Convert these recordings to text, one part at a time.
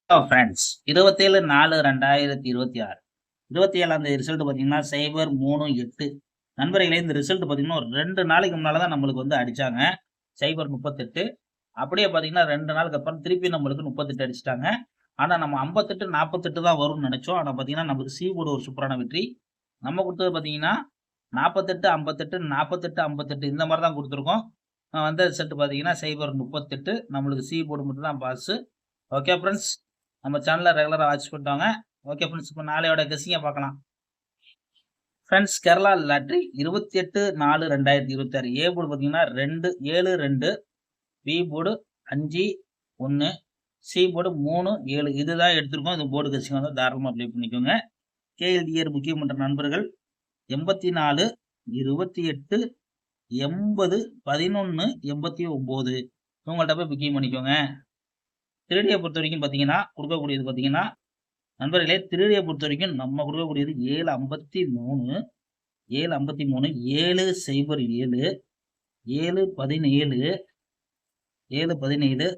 Hello friends 27/4/2026 27ஆம் தேதி result பார்த்தீங்கன்னா 038 நண்பர்களே. இந்த ரிசல்ட் பார்த்தீங்கன்னா ஒரு 2 நாளைக்கு முன்னால தான் நம்மளுக்கு வந்து அடிச்சாங்க 038. அப்படியே பார்த்தீங்கன்னா 2 நாளுக்கு அப்புறம் திருப்பி நம்மளுக்கு 38 அடிச்சிட்டாங்க. ஆனா நம்ம 58 48 தான் வரும்னு நினைச்சோம். ஆனா பார்த்தீங்கன்னா நம்மளுக்கு சி போர்டு ஒரு சூப்பரான வெற்றி. நம்ம கொடுத்தது பார்த்தீங்கன்னா 48 58 48 58 இந்த மாதிரி தான் கொடுத்துருக்கோம். வந்த ரிசல்ட் பார்த்தீங்கன்னா 038 நம்மளுக்கு சி போர்டு மட்டும் தான் பாஸ். ஓகே ஃப்ரெண்ட்ஸ், நம்ம சேனலை ரெகுலராக வாட்ச் பண்ணிட்டாங்க. ஓகே ஃப்ரெண்ட்ஸ், இப்போ நாளையோட கெஸ்ஸிங்கை பார்க்கலாம். Friends, Kerala lottery 28/4/2026 A board பார்த்தீங்கன்னா 2 7 2, பி போர்டு 5 1, சி போர்டு 3 7 இதுதான் எடுத்திருக்கோம். இது போர்டு கெஸ்ஸிங் வந்து தாராளமாக அப்ளை பண்ணிக்கோங்க. கேஎல்டிஆர் புக்கிங் பண்ணுற நண்பர்கள் 84 28 80 11 89 உங்கள்கிட்ட போய் புக்கிங் பண்ணிக்கோங்க. திருடியை பொறுத்த வரைக்கும் பார்த்தீங்கன்னா கொடுக்கக்கூடியது பார்த்தீங்கன்னா நண்பர்களே, திருடியை பொறுத்த வரைக்கும் நம்ம கொடுக்கக்கூடியது 753 753 707 717 717 213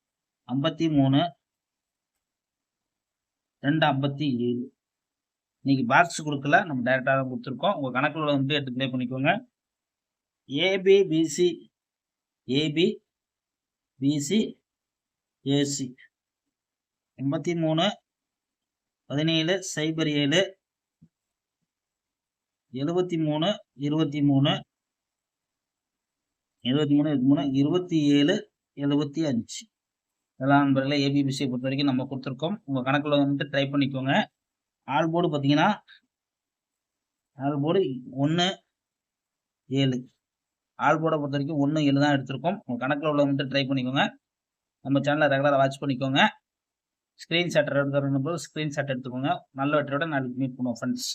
253 257. இன்னைக்கு பாக்ஸ் கொடுக்கல, நம்ம டைரக்டாக தான் கொடுத்துருக்கோம். உங்கள் கணக்கில் வந்து எடுத்து ப்ளே பண்ணிக்கோங்க. ஏபிபிசி ஏபி பிசி ஏசி 83 17 07 73 23 23 27 75 இதெல்லாம் நண்பர்களே ஏபிபிசியை பொறுத்த வரைக்கும் நம்ம கொடுத்துருக்கோம். உங்கள் கணக்கில் வந்துட்டு ட்ரை பண்ணிக்கோங்க. ஆல் போர்டு பார்த்தீங்கன்னா ஆல் போர்டு 1 7 ஆல் போர்டை பொறுத்த வரைக்கும் 1 7 தான் எடுத்திருக்கோம். உங்கள் கணக்கில் உள்ள வந்துட்டு ட்ரை பண்ணிக்கோங்க. நம்ம சேனலை ரெகுலராக வாட்ச் பண்ணிக்கோங்க. ஸ்க்ரீன்ஷாட் எடுத்துக்கோங்க. நல்ல வெற்றியோட நாளைக்கு மீட் பண்ணுவோம் ஃப்ரெண்ட்ஸ்.